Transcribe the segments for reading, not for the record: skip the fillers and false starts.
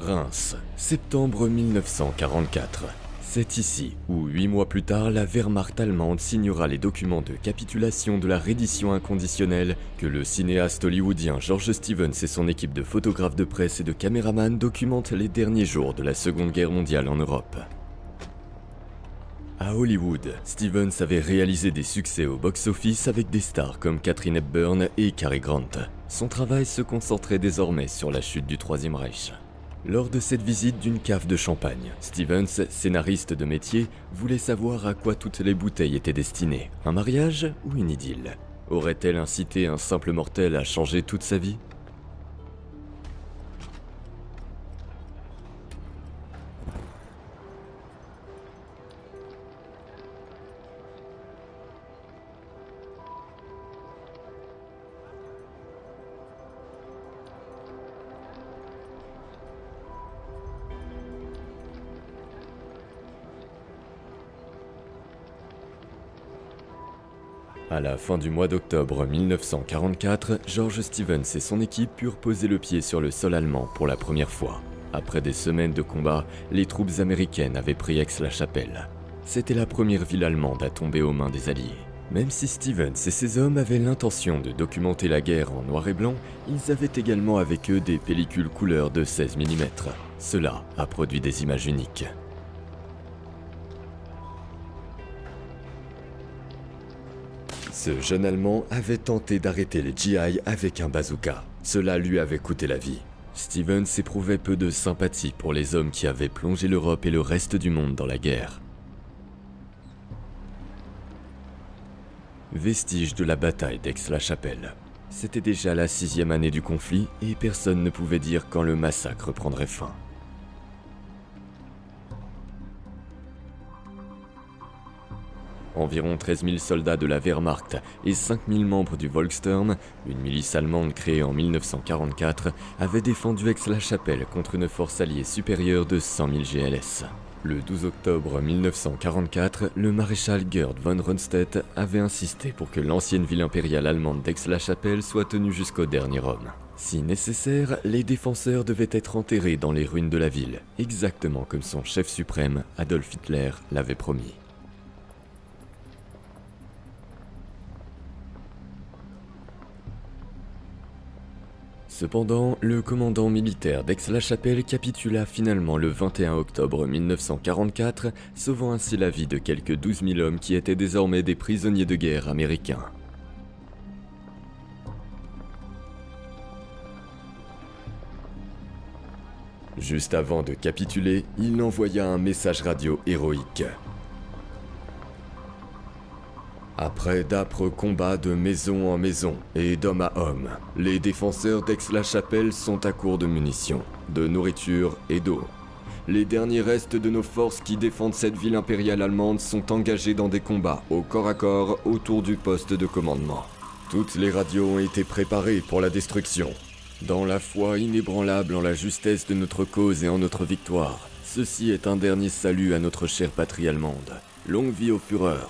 Reims, septembre 1944. C'est ici où, 8 mois plus tard, la Wehrmacht allemande signera les documents de capitulation de la reddition inconditionnelle que le cinéaste hollywoodien George Stevens et son équipe de photographes de presse et de caméramans documentent les derniers jours de la Seconde Guerre mondiale en Europe. À Hollywood, Stevens avait réalisé des succès au box-office avec des stars comme Katharine Hepburn et Cary Grant. Son travail se concentrait désormais sur la chute du Troisième Reich. Lors de cette visite d'une cave de champagne, Stevens, scénariste de métier, voulait savoir à quoi toutes les bouteilles étaient destinées. Un mariage ou une idylle? Aurait-elle incité un simple mortel à changer toute sa vie? À la fin du mois d'octobre 1944, George Stevens et son équipe purent poser le pied sur le sol allemand pour la première fois. Après des semaines de combat, les troupes américaines avaient pris Aix-la-Chapelle. C'était la première ville allemande à tomber aux mains des Alliés. Même si Stevens et ses hommes avaient l'intention de documenter la guerre en noir et blanc, ils avaient également avec eux des pellicules couleur de 16 mm. Cela a produit des images uniques. Ce jeune Allemand avait tenté d'arrêter les GI avec un bazooka. Cela lui avait coûté la vie. Stevens éprouvait peu de sympathie pour les hommes qui avaient plongé l'Europe et le reste du monde dans la guerre. Vestige de la bataille d'Aix-la-Chapelle. C'était déjà la 6e année du conflit et personne ne pouvait dire quand le massacre prendrait fin. Environ 13 000 soldats de la Wehrmacht et 5 000 membres du Volkssturm, une milice allemande créée en 1944, avaient défendu Aix-la-Chapelle contre une force alliée supérieure de 100 000 GLS. Le 12 octobre 1944, le maréchal Gerd von Rundstedt avait insisté pour que l'ancienne ville impériale allemande d'Aix-la-Chapelle soit tenue jusqu'au dernier homme. Si nécessaire, les défenseurs devaient être enterrés dans les ruines de la ville, exactement comme son chef suprême, Adolf Hitler, l'avait promis. Cependant, le commandant militaire d'Aix-la-Chapelle capitula finalement le 21 octobre 1944, sauvant ainsi la vie de quelques 12 000 hommes qui étaient désormais des prisonniers de guerre américains. Juste avant de capituler, il envoya un message radio héroïque. Après d'âpres combats de maison en maison et d'homme à homme, les défenseurs d'Aix-la-Chapelle sont à court de munitions, de nourriture et d'eau. Les derniers restes de nos forces qui défendent cette ville impériale allemande sont engagés dans des combats au corps à corps autour du poste de commandement. Toutes les radios ont été préparées pour la destruction. Dans la foi inébranlable en la justesse de notre cause et en notre victoire, ceci est un dernier salut à notre chère patrie allemande. Longue vie au Führer.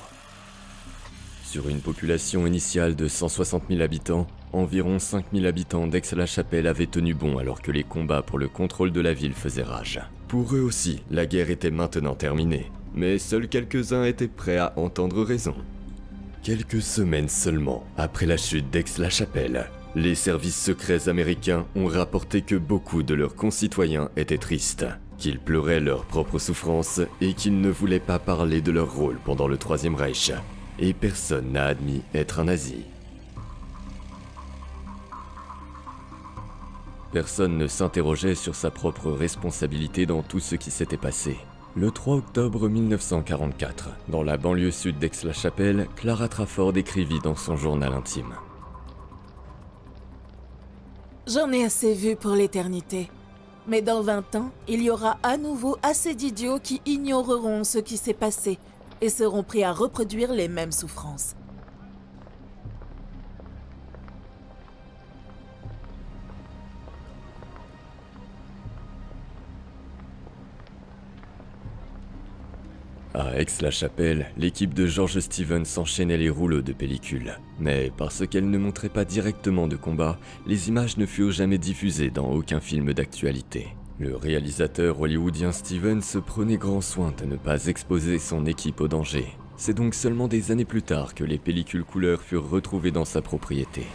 Sur une population initiale de 160 000 habitants, environ 5 000 habitants d'Aix-la-Chapelle avaient tenu bon alors que les combats pour le contrôle de la ville faisaient rage. Pour eux aussi, la guerre était maintenant terminée, mais seuls quelques-uns étaient prêts à entendre raison. Quelques semaines seulement après la chute d'Aix-la-Chapelle, les services secrets américains ont rapporté que beaucoup de leurs concitoyens étaient tristes, qu'ils pleuraient leurs propres souffrances et qu'ils ne voulaient pas parler de leur rôle pendant le Troisième Reich. Et personne n'a admis être un nazi. Personne ne s'interrogeait sur sa propre responsabilité dans tout ce qui s'était passé. Le 3 octobre 1944, dans la banlieue sud d'Aix-la-Chapelle, Clara Trafford écrivit dans son journal intime. J'en ai assez vu pour l'éternité. Mais dans 20 ans, il y aura à nouveau assez d'idiots qui ignoreront ce qui s'est passé et seront prêts à reproduire les mêmes souffrances. À Aix-la-Chapelle, l'équipe de George Stevens enchaînait les rouleaux de pellicule. Mais parce qu'elle ne montrait pas directement de combat, les images ne furent jamais diffusées dans aucun film d'actualité. Le réalisateur hollywoodien Stevens prenait grand soin de ne pas exposer son équipe au danger. C'est donc seulement des années plus tard que les pellicules couleur furent retrouvées dans sa propriété.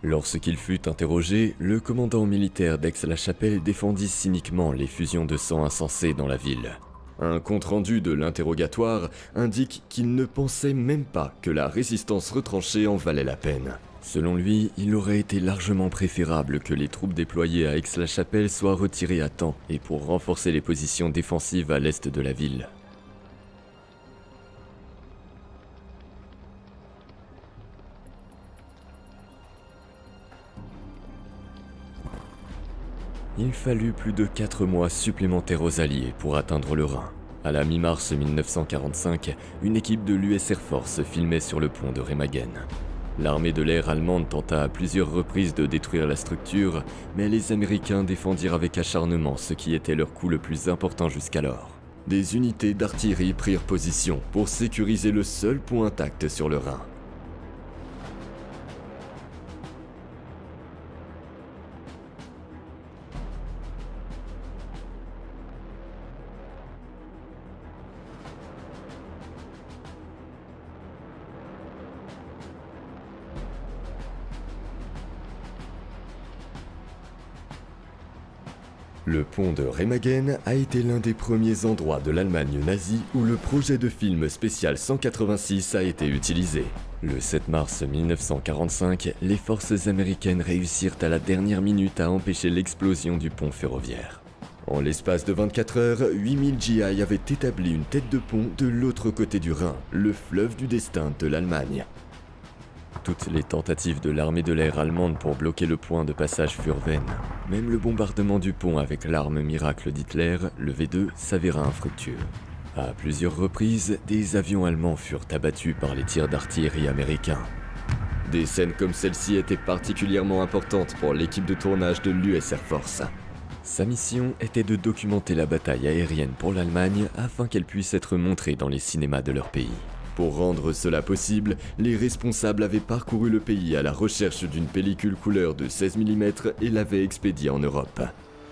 Lorsqu'il fut interrogé, le commandant militaire d'Aix-la-Chapelle défendit cyniquement les fusions de sang insensées dans la ville. Un compte-rendu de l'interrogatoire indique qu'il ne pensait même pas que la résistance retranchée en valait la peine. Selon lui, il aurait été largement préférable que les troupes déployées à Aix-la-Chapelle soient retirées à temps et pour renforcer les positions défensives à l'est de la ville. Il fallut plus de 4 mois supplémentaires aux Alliés pour atteindre le Rhin. À la mi-mars 1945, une équipe de l'US Air Force filmait sur le pont de Remagen. L'armée de l'air allemande tenta à plusieurs reprises de détruire la structure, mais les Américains défendirent avec acharnement ce qui était leur coup le plus important jusqu'alors. Des unités d'artillerie prirent position pour sécuriser le seul pont intact sur le Rhin. Le pont de Remagen a été l'un des premiers endroits de l'Allemagne nazie où le projet de film spécial 186 a été utilisé. Le 7 mars 1945, les forces américaines réussirent à la dernière minute à empêcher l'explosion du pont ferroviaire. En l'espace de 24 heures, 8000 GI avaient établi une tête de pont de l'autre côté du Rhin, le fleuve du destin de l'Allemagne. Toutes les tentatives de l'armée de l'air allemande pour bloquer le point de passage furent vaines. Même le bombardement du pont avec l'arme miracle d'Hitler, le V2, s'avéra infructueux. À plusieurs reprises, des avions allemands furent abattus par les tirs d'artillerie américains. Des scènes comme celle-ci étaient particulièrement importantes pour l'équipe de tournage de l'US Air Force. Sa mission était de documenter la bataille aérienne pour l'Allemagne afin qu'elle puisse être montrée dans les cinémas de leur pays. Pour rendre cela possible, les responsables avaient parcouru le pays à la recherche d'une pellicule couleur de 16 mm et l'avaient expédiée en Europe.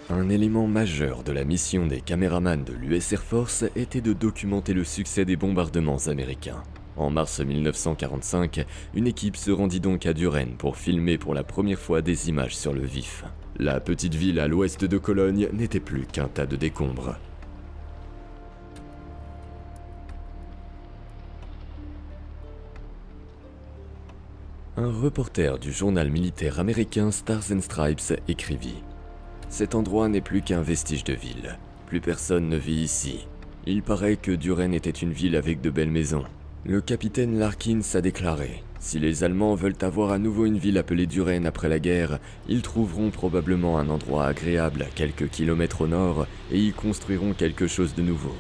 Un élément majeur de la mission des caméramans de l'US Air Force était de documenter le succès des bombardements américains. En mars 1945, une équipe se rendit donc à Duren pour filmer pour la première fois des images sur le vif. La petite ville à l'ouest de Cologne n'était plus qu'un tas de décombres. Un reporter du journal militaire américain Stars and Stripes écrivit « Cet endroit n'est plus qu'un vestige de ville. Plus personne ne vit ici. Il paraît que Duren était une ville avec de belles maisons. Le capitaine Larkins a déclaré « Si les Allemands veulent avoir à nouveau une ville appelée Duren après la guerre, ils trouveront probablement un endroit agréable à quelques kilomètres au nord et y construiront quelque chose de nouveau. »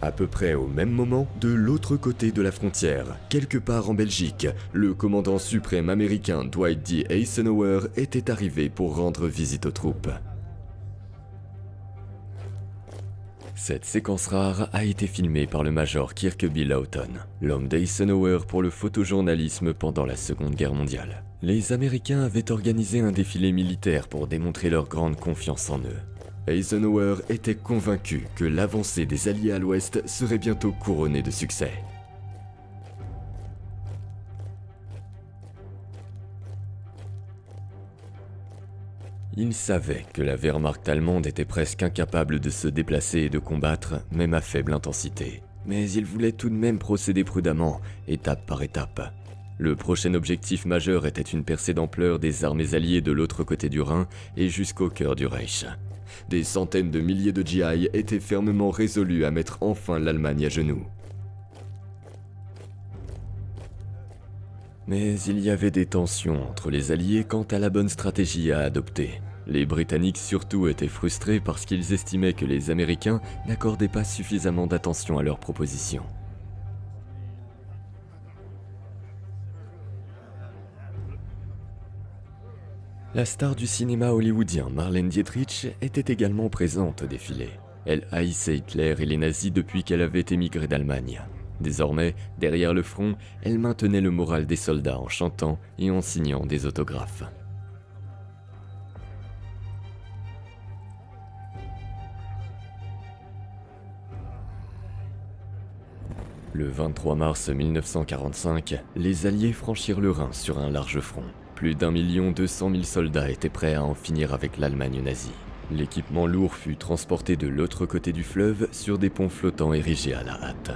À peu près au même moment, de l'autre côté de la frontière, quelque part en Belgique, le commandant suprême américain Dwight D. Eisenhower était arrivé pour rendre visite aux troupes. Cette séquence rare a été filmée par le major Kirkby Lawton, l'homme d'Eisenhower pour le photojournalisme pendant la Seconde Guerre mondiale. Les Américains avaient organisé un défilé militaire pour démontrer leur grande confiance en eux. Eisenhower était convaincu que l'avancée des Alliés à l'Ouest serait bientôt couronnée de succès. Il savait que la Wehrmacht allemande était presque incapable de se déplacer et de combattre, même à faible intensité. Mais il voulait tout de même procéder prudemment, étape par étape. Le prochain objectif majeur était une percée d'ampleur des armées alliées de l'autre côté du Rhin et jusqu'au cœur du Reich. Des centaines de milliers de GI étaient fermement résolus à mettre enfin l'Allemagne à genoux. Mais il y avait des tensions entre les Alliés quant à la bonne stratégie à adopter. Les Britanniques surtout étaient frustrés parce qu'ils estimaient que les Américains n'accordaient pas suffisamment d'attention à leurs propositions. La star du cinéma hollywoodien Marlène Dietrich était également présente au défilé. Elle haïssait Hitler et les nazis depuis qu'elle avait émigré d'Allemagne. Désormais, derrière le front, elle maintenait le moral des soldats en chantant et en signant des autographes. Le 23 mars 1945, les Alliés franchirent le Rhin sur un large front. Plus d'1 200 000 soldats étaient prêts à en finir avec l'Allemagne nazie. L'équipement lourd fut transporté de l'autre côté du fleuve sur des ponts flottants érigés à la hâte.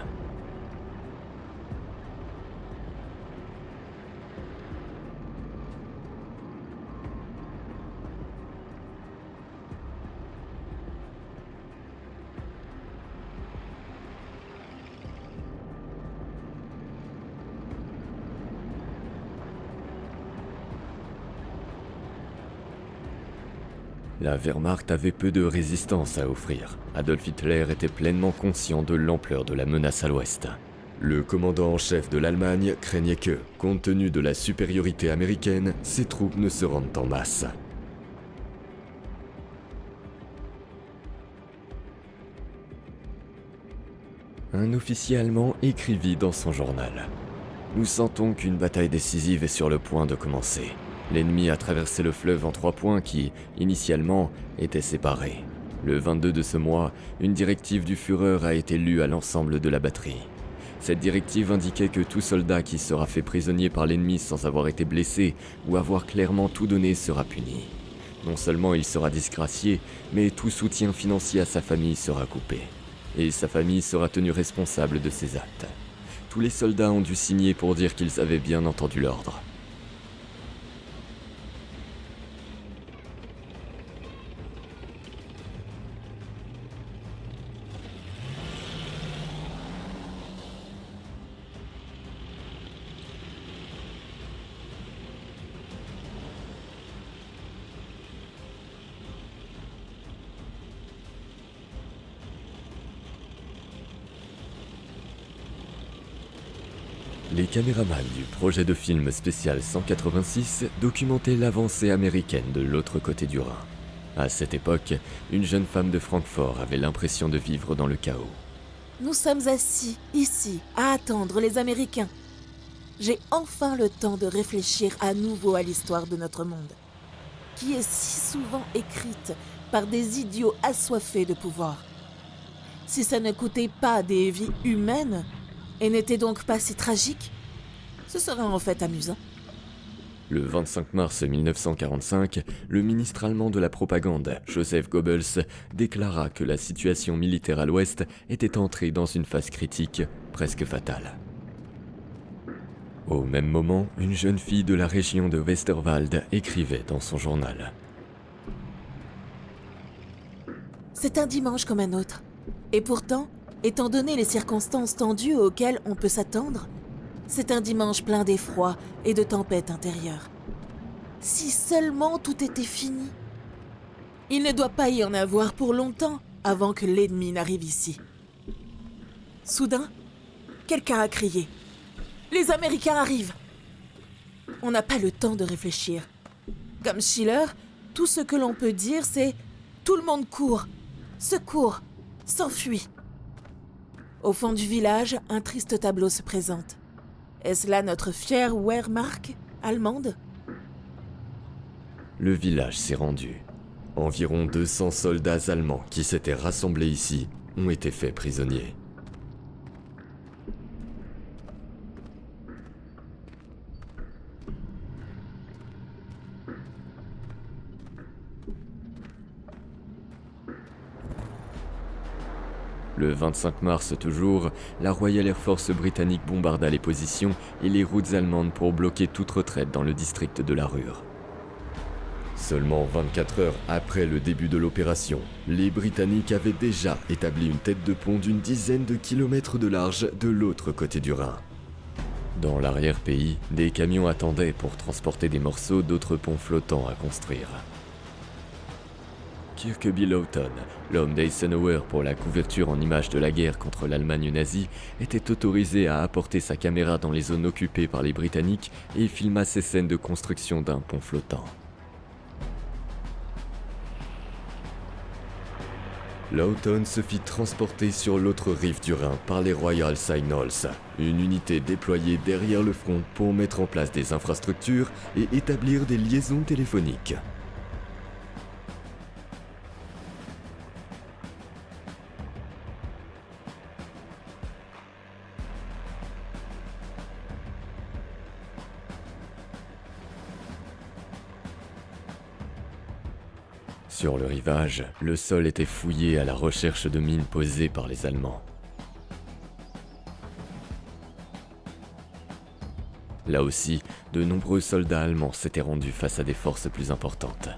La Wehrmacht avait peu de résistance à offrir. Adolf Hitler était pleinement conscient de l'ampleur de la menace à l'ouest. Le commandant en chef de l'Allemagne craignait que, compte tenu de la supériorité américaine, ses troupes ne se rendent en masse. Un officier allemand écrivit dans son journal : « Nous sentons qu'une bataille décisive est sur le point de commencer. L'ennemi a traversé le fleuve en 3 points qui, initialement, étaient séparés. Le 22 de ce mois, une directive du Führer a été lue à l'ensemble de la batterie. Cette directive indiquait que tout soldat qui sera fait prisonnier par l'ennemi sans avoir été blessé ou avoir clairement tout donné sera puni. Non seulement il sera disgracié, mais tout soutien financier à sa famille sera coupé. Et sa famille sera tenue responsable de ses actes. Tous les soldats ont dû signer pour dire qu'ils avaient bien entendu l'ordre. » Les caméramans du projet de film spécial 186 documentaient l'avancée américaine de l'autre côté du Rhin. À cette époque, une jeune femme de Francfort avait l'impression de vivre dans le chaos. Nous sommes assis, ici, à attendre les Américains. J'ai enfin le temps de réfléchir à nouveau à l'histoire de notre monde, qui est si souvent écrite par des idiots assoiffés de pouvoir. Si ça ne coûtait pas des vies humaines, et n'était donc pas si tragique, ce serait en fait amusant. Le 25 mars 1945, le ministre allemand de la propagande, Joseph Goebbels, déclara que la situation militaire à l'ouest était entrée dans une phase critique, presque fatale. Au même moment, une jeune fille de la région de Westerwald écrivait dans son journal : « C'est un dimanche comme un autre, et pourtant, étant donné les circonstances tendues auxquelles on peut s'attendre, c'est un dimanche plein d'effroi et de tempêtes intérieures. Si seulement tout était fini. Il ne doit pas y en avoir pour longtemps avant que l'ennemi n'arrive ici. » Soudain, quelqu'un a crié : « Les Américains arrivent !» On n'a pas le temps de réfléchir. Comme Schiller, tout ce que l'on peut dire, c'est « tout le monde court, secours, s'enfuit !» Au fond du village, un triste tableau se présente. Est-ce là notre fière Wehrmacht allemande ? Le village s'est rendu. Environ 200 soldats allemands qui s'étaient rassemblés ici ont été faits prisonniers. Le 25 mars toujours, la Royal Air Force britannique bombarda les positions et les routes allemandes pour bloquer toute retraite dans le district de la Ruhr. Seulement 24 heures après le début de l'opération, les Britanniques avaient déjà établi une tête de pont d'une dizaine de kilomètres de large de l'autre côté du Rhin. Dans l'arrière-pays, des camions attendaient pour transporter des morceaux d'autres ponts flottants à construire. Kirkeby Lawton, l'homme d'Eisenhower pour la couverture en images de la guerre contre l'Allemagne nazie, était autorisé à apporter sa caméra dans les zones occupées par les Britanniques et filma ces scènes de construction d'un pont flottant. Lawton se fit transporter sur l'autre rive du Rhin par les Royal Signals, une unité déployée derrière le front pour mettre en place des infrastructures et établir des liaisons téléphoniques. Sur le rivage, le sol était fouillé à la recherche de mines posées par les Allemands. Là aussi, de nombreux soldats allemands s'étaient rendus face à des forces plus importantes.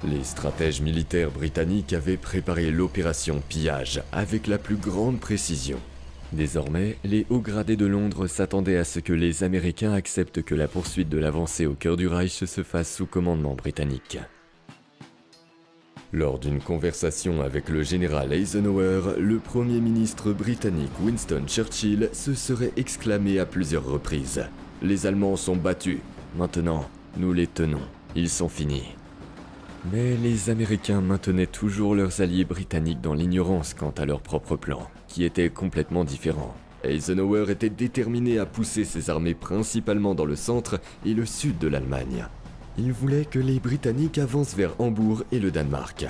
Les stratèges militaires britanniques avaient préparé l'opération pillage avec la plus grande précision. Désormais, les hauts gradés de Londres s'attendaient à ce que les Américains acceptent que la poursuite de l'avancée au cœur du Reich se fasse sous commandement britannique. Lors d'une conversation avec le général Eisenhower, le Premier ministre britannique Winston Churchill se serait exclamé à plusieurs reprises « Les Allemands sont battus, maintenant, nous les tenons, ils sont finis ». Mais les Américains maintenaient toujours leurs alliés britanniques dans l'ignorance quant à leur propre plan, qui était complètement différent. Eisenhower était déterminé à pousser ses armées principalement dans le centre et le sud de l'Allemagne. Il voulait que les Britanniques avancent vers Hambourg et le Danemark.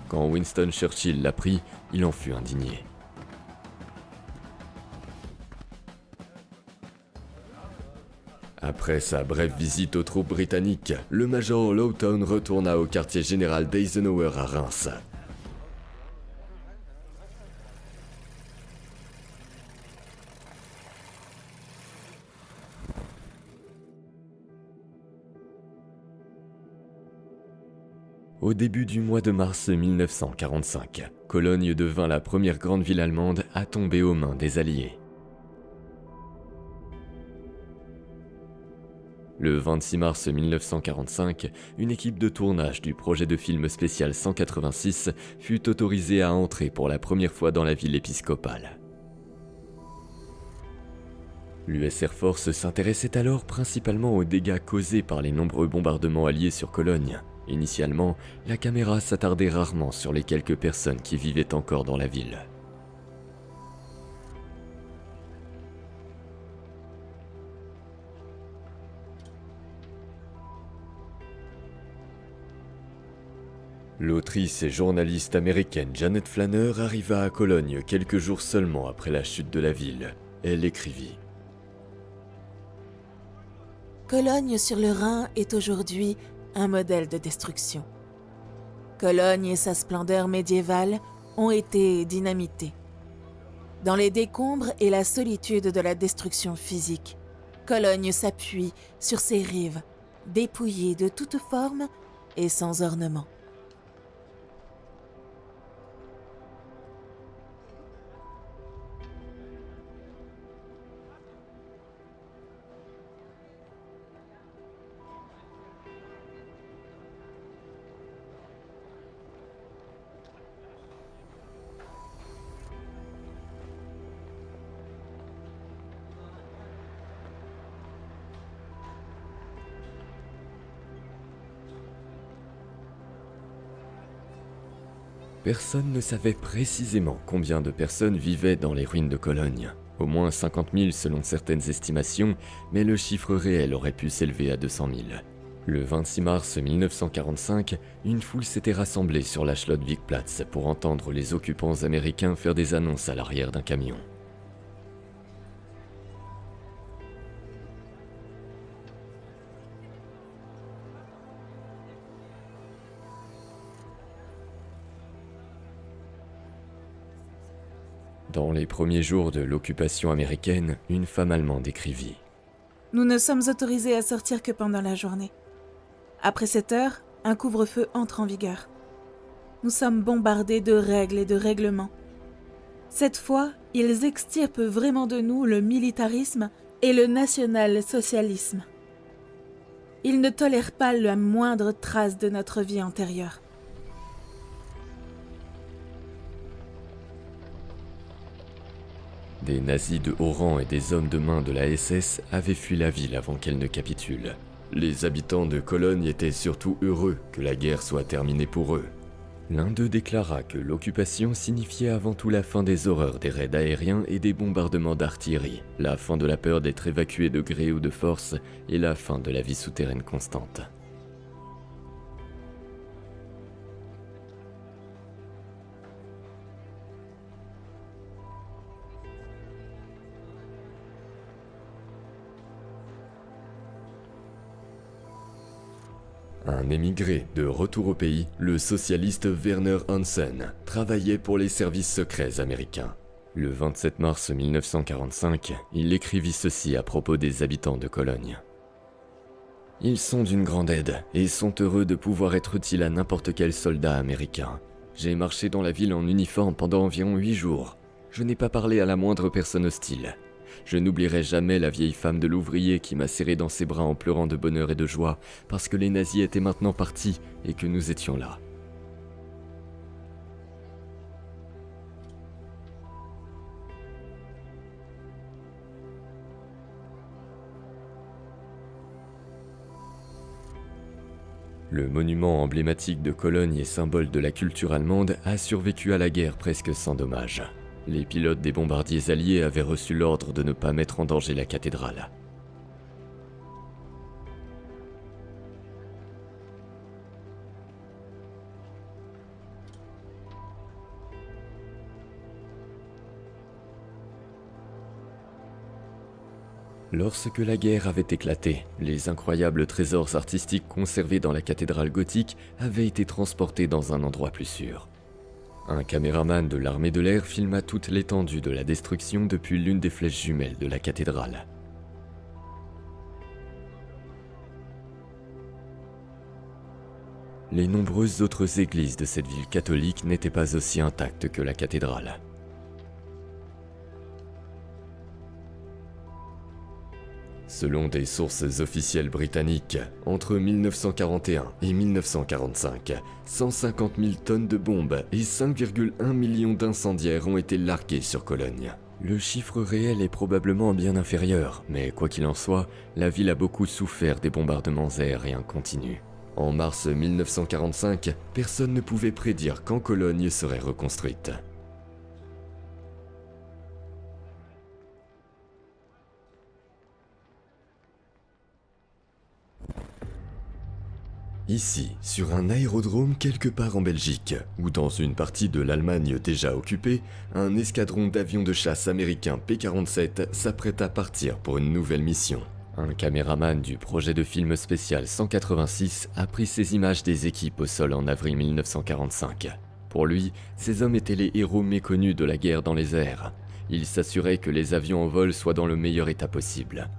Quand Winston Churchill l'apprit, il en fut indigné. Après sa brève visite aux troupes britanniques, le major Lawton retourna au quartier général d'Eisenhower à Reims. Au début du mois de mars 1945, Cologne devint la première grande ville allemande à tomber aux mains des Alliés. Le 26 mars 1945, une équipe de tournage du projet de film spécial 186 fut autorisée à entrer pour la première fois dans la ville épiscopale. L'US Air Force s'intéressait alors principalement aux dégâts causés par les nombreux bombardements alliés sur Cologne. Initialement, la caméra s'attardait rarement sur les quelques personnes qui vivaient encore dans la ville. L'autrice et journaliste américaine Janet Flanner arriva à Cologne quelques jours seulement après la chute de la ville. Elle écrivit : Cologne sur le Rhin est aujourd'hui un modèle de destruction. Cologne et sa splendeur médiévale ont été dynamitées. Dans les décombres et la solitude de la destruction physique, Cologne s'appuie sur ses rives, dépouillées de toute forme et sans ornement. Personne ne savait précisément combien de personnes vivaient dans les ruines de Cologne. Au moins 50 000 selon certaines estimations, mais le chiffre réel aurait pu s'élever à 200 000. Le 26 mars 1945, une foule s'était rassemblée sur la Schlotwigplatz pour entendre les occupants américains faire des annonces à l'arrière d'un camion. Dans les premiers jours de l'occupation américaine, une femme allemande écrivit : Nous ne sommes autorisés à sortir que pendant la journée. Après 7 heures, un couvre-feu entre en vigueur. Nous sommes bombardés de règles et de règlements. Cette fois, ils extirpent vraiment de nous le militarisme et le national-socialisme. Ils ne tolèrent pas la moindre trace de notre vie antérieure. Des nazis de haut rang et des hommes de main de la SS avaient fui la ville avant qu'elle ne capitule. Les habitants de Cologne étaient surtout heureux que la guerre soit terminée pour eux. L'un d'eux déclara que l'occupation signifiait avant tout la fin des horreurs des raids aériens et des bombardements d'artillerie, la fin de la peur d'être évacué de gré ou de force et la fin de la vie souterraine constante. Un émigré de retour au pays, le socialiste Werner Hansen, travaillait pour les services secrets américains. Le 27 mars 1945, il écrivit ceci à propos des habitants de Cologne. « Ils sont d'une grande aide et sont heureux de pouvoir être utiles à n'importe quel soldat américain. J'ai marché dans la ville en uniforme pendant environ 8 jours. Je n'ai pas parlé à la moindre personne hostile. Je n'oublierai jamais la vieille femme de l'ouvrier qui m'a serré dans ses bras en pleurant de bonheur et de joie parce que les nazis étaient maintenant partis et que nous étions là. » Le monument emblématique de Cologne et symbole de la culture allemande a survécu à la guerre presque sans dommages. Les pilotes des bombardiers alliés avaient reçu l'ordre de ne pas mettre en danger la cathédrale. Lorsque la guerre avait éclaté, les incroyables trésors artistiques conservés dans la cathédrale gothique avaient été transportés dans un endroit plus sûr. Un caméraman de l'armée de l'air filma toute l'étendue de la destruction depuis l'une des flèches jumelles de la cathédrale. Les nombreuses autres églises de cette ville catholique n'étaient pas aussi intactes que la cathédrale. Selon des sources officielles britanniques, entre 1941 et 1945, 150 000 tonnes de bombes et 5,1 millions d'incendiaires ont été largués sur Cologne. Le chiffre réel est probablement bien inférieur, mais quoi qu'il en soit, la ville a beaucoup souffert des bombardements aériens continus. En mars 1945, personne ne pouvait prédire quand Cologne serait reconstruite. Ici, sur un aérodrome quelque part en Belgique, ou dans une partie de l'Allemagne déjà occupée, un escadron d'avions de chasse américain P-47 s'apprête à partir pour une nouvelle mission. Un caméraman du projet de film spécial 186 a pris ces images des équipes au sol en avril 1945. Pour lui, ces hommes étaient les héros méconnus de la guerre dans les airs. Il s'assurait que les avions en vol soient dans le meilleur état possible.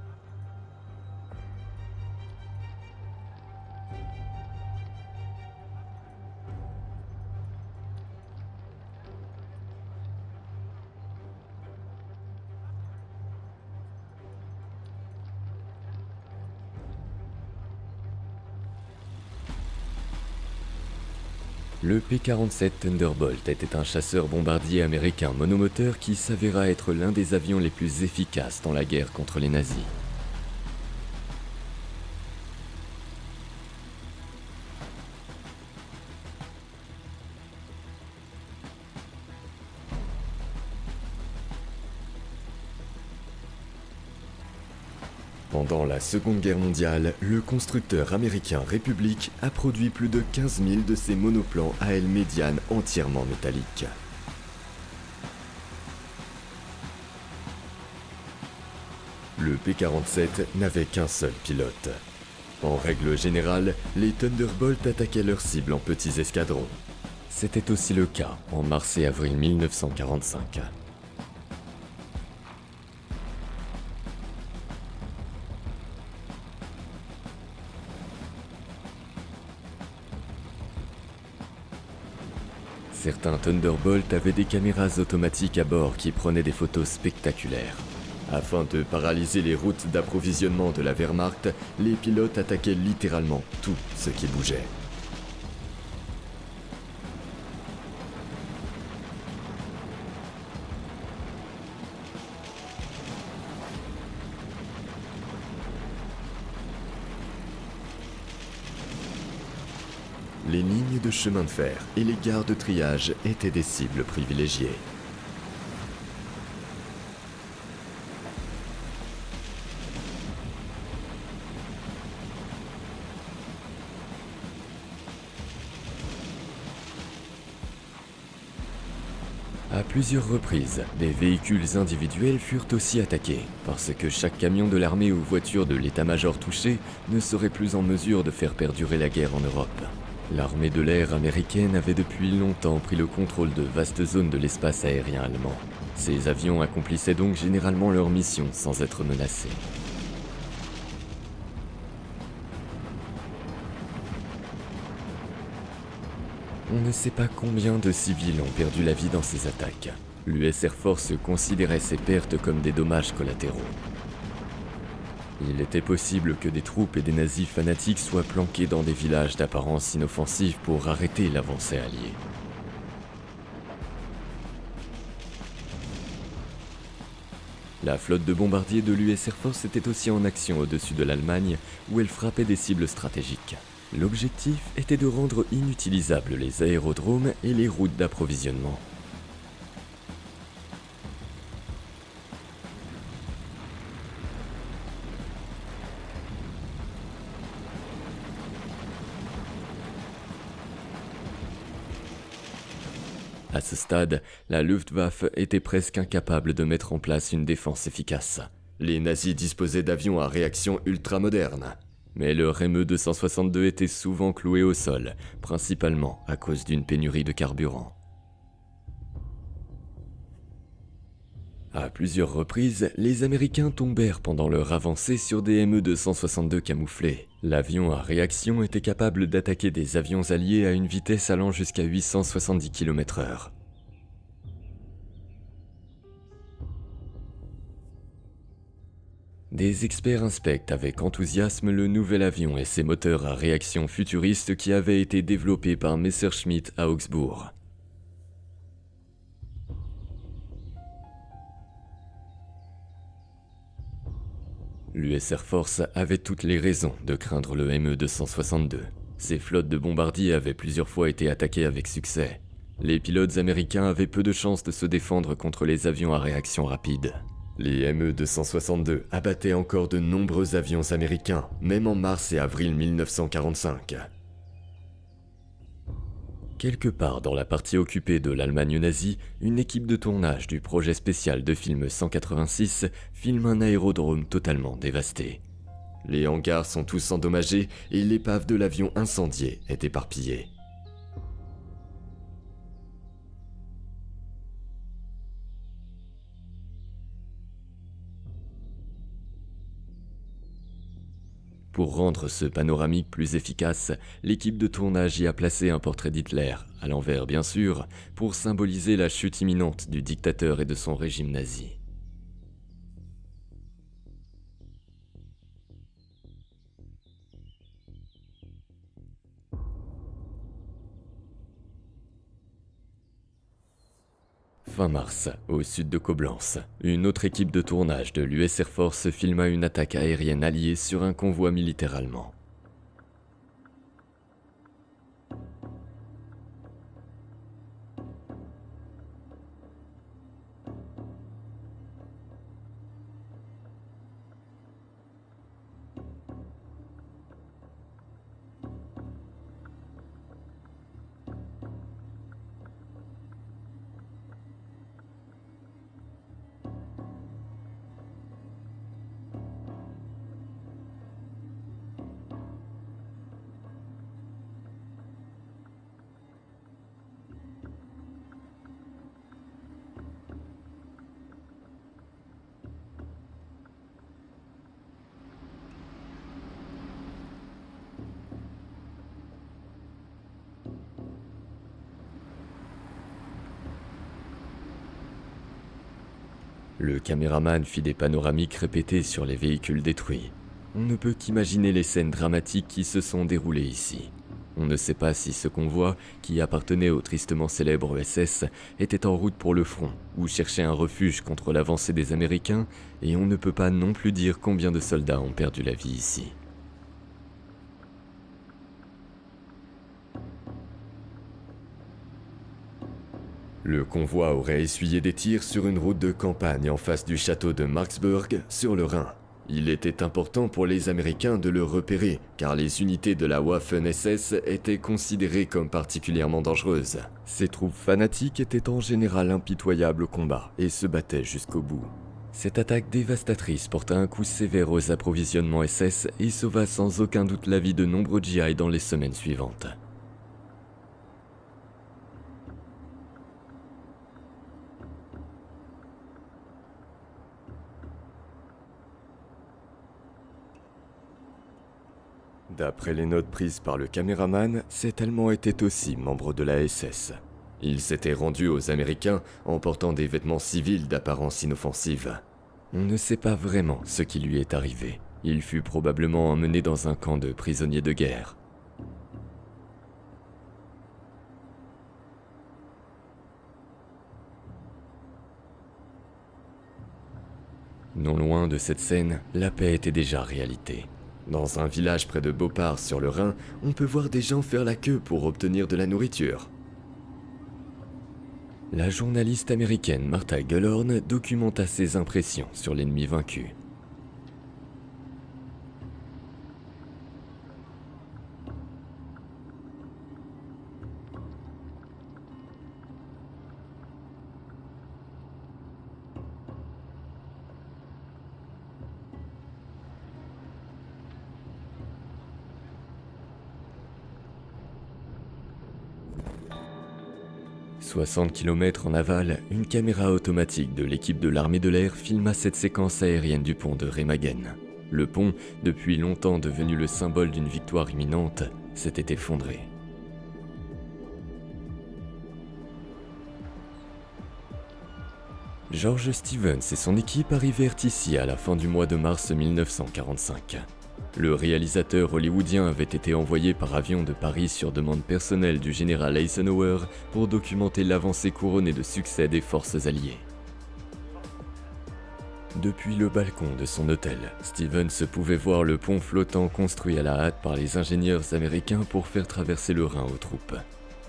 Le P-47 Thunderbolt était un chasseur-bombardier américain monomoteur qui s'avéra être l'un des avions les plus efficaces dans la guerre contre les nazis. Pendant la Seconde Guerre mondiale, le constructeur américain Republic a produit plus de 15 000 de ces monoplans à ailes médianes entièrement métalliques. Le P-47 n'avait qu'un seul pilote. En règle générale, les Thunderbolts attaquaient leurs cibles en petits escadrons. C'était aussi le cas en mars et avril 1945. Certains Thunderbolts avaient des caméras automatiques à bord qui prenaient des photos spectaculaires. Afin de paralyser les routes d'approvisionnement de la Wehrmacht, les pilotes attaquaient littéralement tout ce qui bougeait. Les lignes de chemin de fer et les gares de triage étaient des cibles privilégiées. À plusieurs reprises, des véhicules individuels furent aussi attaqués, parce que chaque camion de l'armée ou voiture de l'état-major touché ne serait plus en mesure de faire perdurer la guerre en Europe. L'armée de l'air américaine avait depuis longtemps pris le contrôle de vastes zones de l'espace aérien allemand. Ces avions accomplissaient donc généralement leur mission sans être menacés. On ne sait pas combien de civils ont perdu la vie dans ces attaques. L'US Air Force considérait ces pertes comme des dommages collatéraux. Il était possible que des troupes et des nazis fanatiques soient planqués dans des villages d'apparence inoffensive pour arrêter l'avancée alliée. La flotte de bombardiers de l'US Air Force était aussi en action au-dessus de l'Allemagne, où elle frappait des cibles stratégiques. L'objectif était de rendre inutilisables les aérodromes et les routes d'approvisionnement. À ce stade, la Luftwaffe était presque incapable de mettre en place une défense efficace. Les nazis disposaient d'avions à réaction ultramodernes. Mais leur ME-262 était souvent cloué au sol, principalement à cause d'une pénurie de carburant. À plusieurs reprises, les Américains tombèrent pendant leur avancée sur des ME-262 camouflés. L'avion à réaction était capable d'attaquer des avions alliés à une vitesse allant jusqu'à 870 km/h. Des experts inspectent avec enthousiasme le nouvel avion et ses moteurs à réaction futuristes qui avaient été développés par Messerschmitt à Augsbourg. L'US Air Force avait toutes les raisons de craindre le ME-262. Ses flottes de bombardiers avaient plusieurs fois été attaquées avec succès. Les pilotes américains avaient peu de chances de se défendre contre les avions à réaction rapide. Les ME-262 abattaient encore de nombreux avions américains, même en mars et avril 1945. Quelque part dans la partie occupée de l'Allemagne nazie, une équipe de tournage du projet spécial de film 186 filme un aérodrome totalement dévasté. Les hangars sont tous endommagés et l'épave de l'avion incendié est éparpillée. Pour rendre ce panoramique plus efficace, l'équipe de tournage y a placé un portrait d'Hitler, à l'envers bien sûr, pour symboliser la chute imminente du dictateur et de son régime nazi. Fin mars, au sud de Coblence, une autre équipe de tournage de l'US Air Force filma une attaque aérienne alliée sur un convoi militaire allemand. Le caméraman fit des panoramiques répétées sur les véhicules détruits. On ne peut qu'imaginer les scènes dramatiques qui se sont déroulées ici. On ne sait pas si ce convoi, qui appartenait au tristement célèbre SS, était en route pour le front, ou cherchait un refuge contre l'avancée des Américains, et on ne peut pas non plus dire combien de soldats ont perdu la vie ici. Le convoi aurait essuyé des tirs sur une route de campagne en face du château de Marksburg, sur le Rhin. Il était important pour les Américains de le repérer, car les unités de la Waffen-SS étaient considérées comme particulièrement dangereuses. Ces troupes fanatiques étaient en général impitoyables au combat et se battaient jusqu'au bout. Cette attaque dévastatrice porta un coup sévère aux approvisionnements SS et sauva sans aucun doute la vie de nombreux GI dans les semaines suivantes. D'après les notes prises par le caméraman, cet Allemand était aussi membre de la SS. Il s'était rendu aux Américains en portant des vêtements civils d'apparence inoffensive. On ne sait pas vraiment ce qui lui est arrivé. Il fut probablement emmené dans un camp de prisonniers de guerre. Non loin de cette scène, la paix était déjà réalité. Dans un village près de Beauport sur le Rhin, on peut voir des gens faire la queue pour obtenir de la nourriture. La journaliste américaine Martha Gellhorn documenta ses impressions sur l'ennemi vaincu. « 60 km en aval, une caméra automatique de l'équipe de l'armée de l'air filma cette séquence aérienne du pont de Remagen. Le pont, depuis longtemps devenu le symbole d'une victoire imminente, s'était effondré. George Stevens et son équipe arrivèrent ici à la fin du mois de mars 1945. Le réalisateur hollywoodien avait été envoyé par avion de Paris sur demande personnelle du général Eisenhower pour documenter l'avancée couronnée de succès des forces alliées. Depuis le balcon de son hôtel, Stevens pouvait voir le pont flottant construit à la hâte par les ingénieurs américains pour faire traverser le Rhin aux troupes.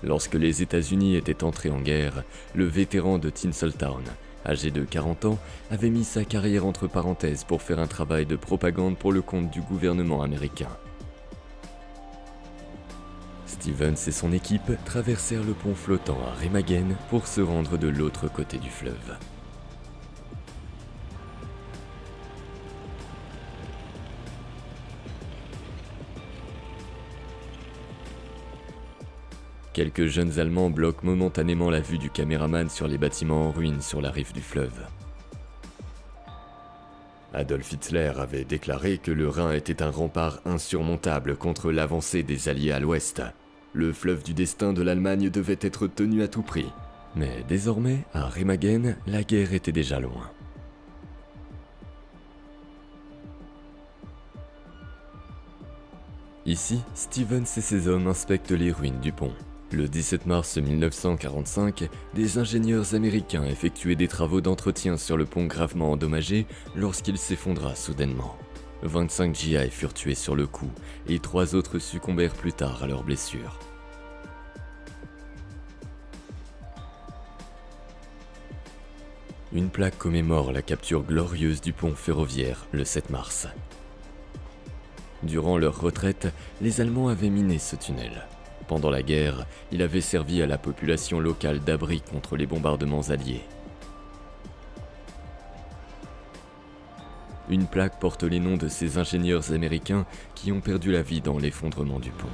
Lorsque les États-Unis étaient entrés en guerre, le vétéran de Tinseltown, âgé de 40 ans, avait mis sa carrière entre parenthèses pour faire un travail de propagande pour le compte du gouvernement américain. Stevens et son équipe traversèrent le pont flottant à Remagen pour se rendre de l'autre côté du fleuve. Quelques jeunes Allemands bloquent momentanément la vue du caméraman sur les bâtiments en ruine sur la rive du fleuve. Adolf Hitler avait déclaré que le Rhin était un rempart insurmontable contre l'avancée des Alliés à l'ouest. Le fleuve du destin de l'Allemagne devait être tenu à tout prix. Mais désormais, à Remagen, la guerre était déjà loin. Ici, Stevens et ses hommes inspectent les ruines du pont. Le 17 mars 1945, des ingénieurs américains effectuaient des travaux d'entretien sur le pont gravement endommagé lorsqu'il s'effondra soudainement. 25 GI furent tués sur le coup et 3 autres succombèrent plus tard à leurs blessures. Une plaque commémore la capture glorieuse du pont ferroviaire le 7 mars. Durant leur retraite, les Allemands avaient miné ce tunnel. Pendant la guerre, il avait servi à la population locale d'abri contre les bombardements alliés. Une plaque porte les noms de ces ingénieurs américains qui ont perdu la vie dans l'effondrement du pont.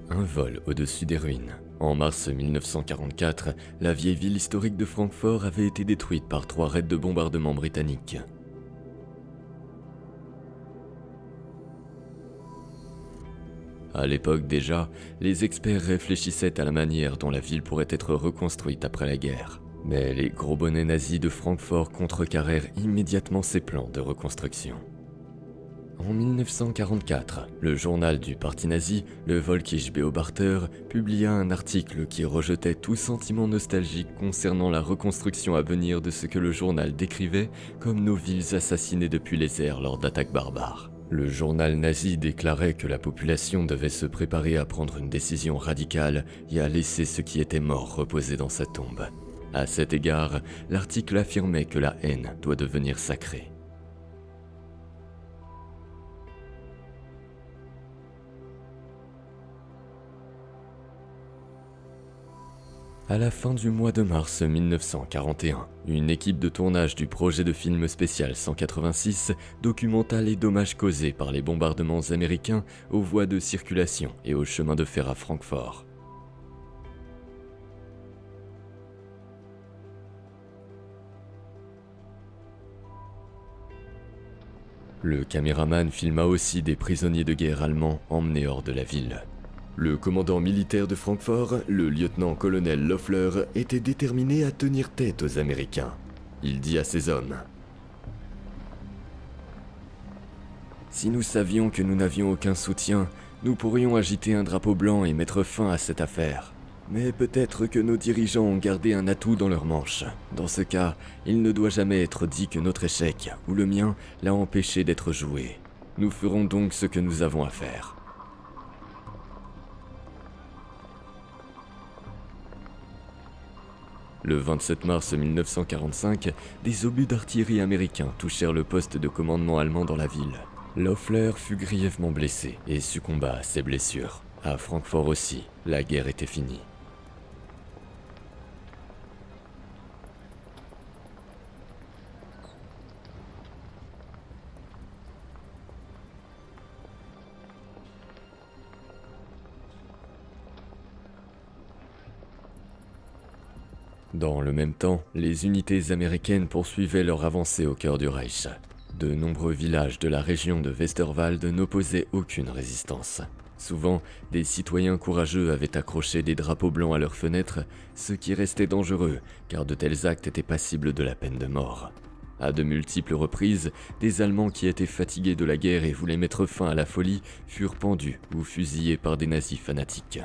Un vol au-dessus des ruines. En mars 1944, la vieille ville historique de Francfort avait été détruite par 3 raids de bombardement britanniques. À l'époque déjà, les experts réfléchissaient à la manière dont la ville pourrait être reconstruite après la guerre. Mais les gros bonnets nazis de Francfort contrecarrèrent immédiatement ces plans de reconstruction. En 1944, le journal du parti nazi, le Volkische Beobachter, publia un article qui rejetait tout sentiment nostalgique concernant la reconstruction à venir de ce que le journal décrivait comme nos villes assassinées depuis les airs lors d'attaques barbares. Le journal nazi déclarait que la population devait se préparer à prendre une décision radicale et à laisser ce qui était mort reposer dans sa tombe. À cet égard, l'article affirmait que la haine doit devenir sacrée. À la fin du mois de mars 1941, une équipe de tournage du projet de film spécial 186 documenta les dommages causés par les bombardements américains aux voies de circulation et aux chemins de fer à Francfort. Le caméraman filma aussi des prisonniers de guerre allemands emmenés hors de la ville. Le commandant militaire de Francfort, le lieutenant-colonel Loeffler, était déterminé à tenir tête aux Américains. Il dit à ses hommes : « Si nous savions que nous n'avions aucun soutien, nous pourrions agiter un drapeau blanc et mettre fin à cette affaire. Mais peut-être que nos dirigeants ont gardé un atout dans leur manche. Dans ce cas, il ne doit jamais être dit que notre échec, ou le mien, l'a empêché d'être joué. Nous ferons donc ce que nous avons à faire. » Le 27 mars 1945, des obus d'artillerie américains touchèrent le poste de commandement allemand dans la ville. Loeffler fut grièvement blessé et succomba à ses blessures. À Francfort aussi, la guerre était finie. Dans le même temps, les unités américaines poursuivaient leur avancée au cœur du Reich. De nombreux villages de la région de Westerwald n'opposaient aucune résistance. Souvent, des citoyens courageux avaient accroché des drapeaux blancs à leurs fenêtres, ce qui restait dangereux, car de tels actes étaient passibles de la peine de mort. À de multiples reprises, des Allemands qui étaient fatigués de la guerre et voulaient mettre fin à la folie furent pendus ou fusillés par des nazis fanatiques.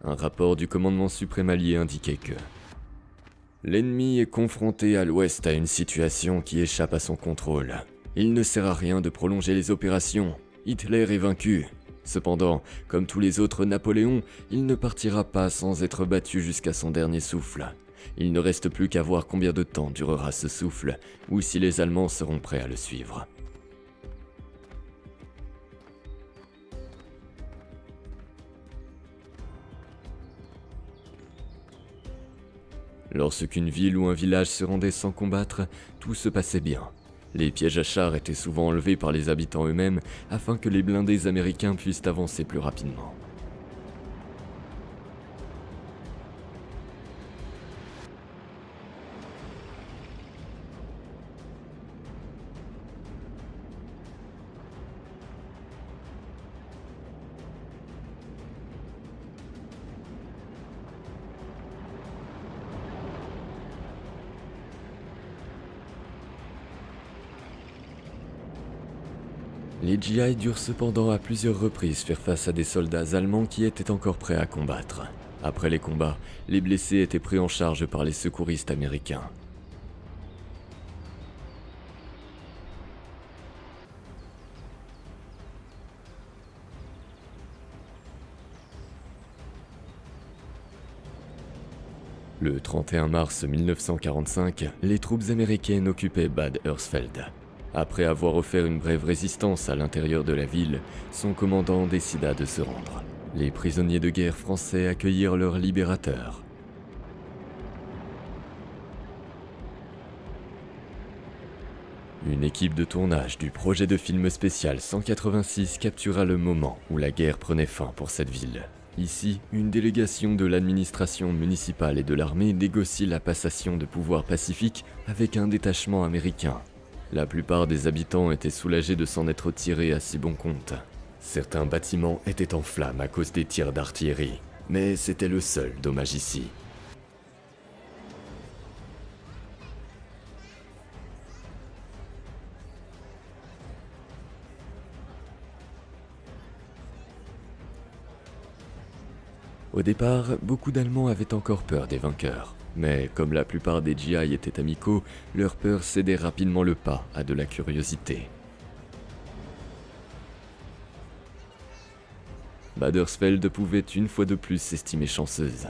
Un rapport du commandement suprême allié indiquait que l'ennemi est confronté à l'ouest à une situation qui échappe à son contrôle. Il ne sert à rien de prolonger les opérations. Hitler est vaincu. Cependant, comme tous les autres Napoléons, il ne partira pas sans être battu jusqu'à son dernier souffle. Il ne reste plus qu'à voir combien de temps durera ce souffle, ou si les Allemands seront prêts à le suivre. Lorsqu'une ville ou un village se rendait sans combattre, tout se passait bien. Les pièges à chars étaient souvent enlevés par les habitants eux-mêmes afin que les blindés américains puissent avancer plus rapidement. Les GI durent cependant à plusieurs reprises faire face à des soldats allemands qui étaient encore prêts à combattre. Après les combats, les blessés étaient pris en charge par les secouristes américains. Le 31 mars 1945, les troupes américaines occupaient Bad Hersfeld. Après avoir offert une brève résistance à l'intérieur de la ville, son commandant décida de se rendre. Les prisonniers de guerre français accueillirent leur libérateur. Une équipe de tournage du projet de film spécial 186 captura le moment où la guerre prenait fin pour cette ville. Ici, une délégation de l'administration municipale et de l'armée négocie la passation de pouvoir pacifique avec un détachement américain. La plupart des habitants étaient soulagés de s'en être tirés à si bon compte. Certains bâtiments étaient en flammes à cause des tirs d'artillerie, mais c'était le seul dommage ici. Au départ, beaucoup d'Allemands avaient encore peur des vainqueurs. Mais comme la plupart des GI étaient amicaux, leur peur cédait rapidement le pas à de la curiosité. Badersfeld pouvait une fois de plus s'estimer chanceuse.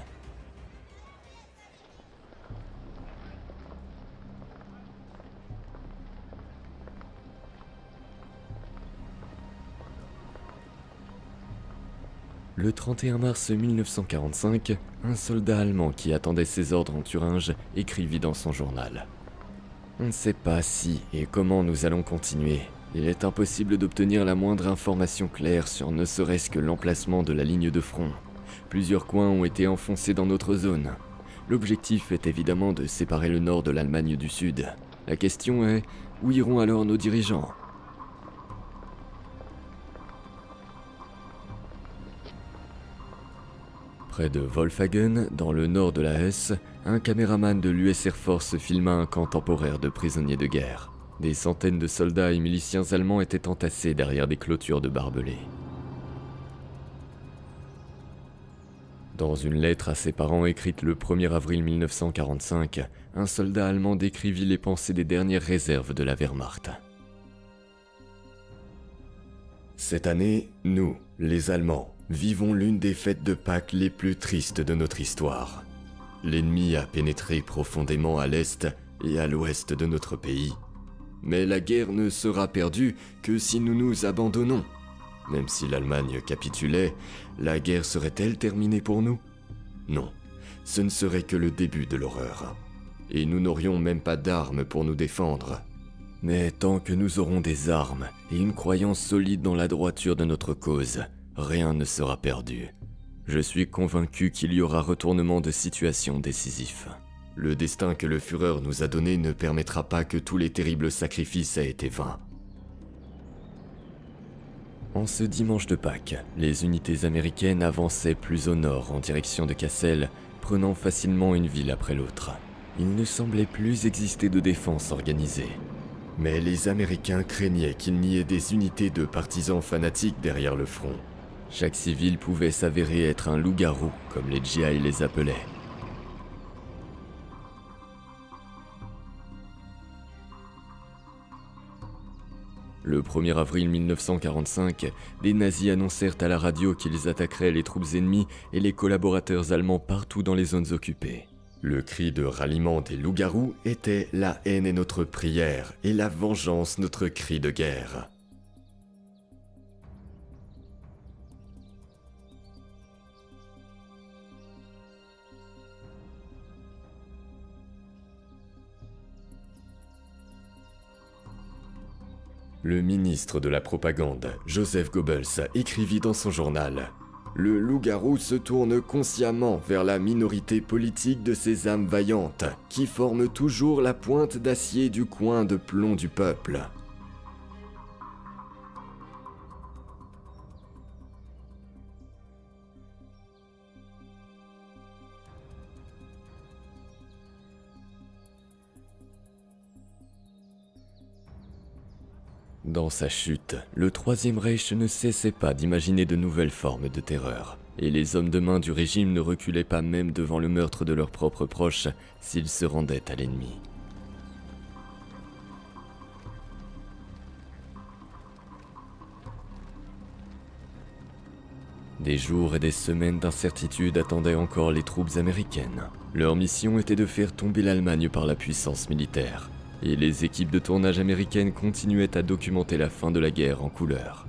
Le 31 mars 1945, un soldat allemand qui attendait ses ordres en Thuringe écrivit dans son journal : « On ne sait pas si et comment nous allons continuer. Il est impossible d'obtenir la moindre information claire sur ne serait-ce que l'emplacement de la ligne de front. Plusieurs coins ont été enfoncés dans notre zone. L'objectif est évidemment de séparer le nord de l'Allemagne du sud. La question est, où iront alors nos dirigeants ? » Près de Wolfhagen, dans le nord de la Hesse, un caméraman de l'US Air Force filma un camp temporaire de prisonniers de guerre. Des centaines de soldats et miliciens allemands étaient entassés derrière des clôtures de barbelés. Dans une lettre à ses parents écrite le 1er avril 1945, un soldat allemand décrivit les pensées des dernières réserves de la Wehrmacht. Cette année, nous, les Allemands, vivons l'une des fêtes de Pâques les plus tristes de notre histoire. L'ennemi a pénétré profondément à l'est et à l'ouest de notre pays. Mais la guerre ne sera perdue que si nous nous abandonnons. Même si l'Allemagne capitulait, la guerre serait-elle terminée pour nous ? Non, ce ne serait que le début de l'horreur. Et nous n'aurions même pas d'armes pour nous défendre. Mais tant que nous aurons des armes et une croyance solide dans la droiture de notre cause, rien ne sera perdu. Je suis convaincu qu'il y aura retournement de situation décisif. Le destin que le Führer nous a donné ne permettra pas que tous les terribles sacrifices aient été vains. En ce dimanche de Pâques, les unités américaines avançaient plus au nord en direction de Cassel, prenant facilement une ville après l'autre. Il ne semblait plus exister de défense organisée. Mais les Américains craignaient qu'il n'y ait des unités de partisans fanatiques derrière le front. Chaque civil pouvait s'avérer être un loup-garou, comme les GI les appelaient. Le 1er avril 1945, des nazis annoncèrent à la radio qu'ils attaqueraient les troupes ennemies et les collaborateurs allemands partout dans les zones occupées. Le cri de ralliement des loups-garous était « La haine est notre prière et la vengeance notre cri de guerre ». Le ministre de la Propagande, Joseph Goebbels, écrivit dans son journal : « Le loup-garou se tourne consciemment vers la minorité politique de ces âmes vaillantes, qui forment toujours la pointe d'acier du coin de plomb du peuple. » Dans sa chute, le Troisième Reich ne cessait pas d'imaginer de nouvelles formes de terreur, et les hommes de main du régime ne reculaient pas même devant le meurtre de leurs propres proches s'ils se rendaient à l'ennemi. Des jours et des semaines d'incertitude attendaient encore les troupes américaines. Leur mission était de faire tomber l'Allemagne par la puissance militaire. Et les équipes de tournage américaines continuaient à documenter la fin de la guerre en couleur.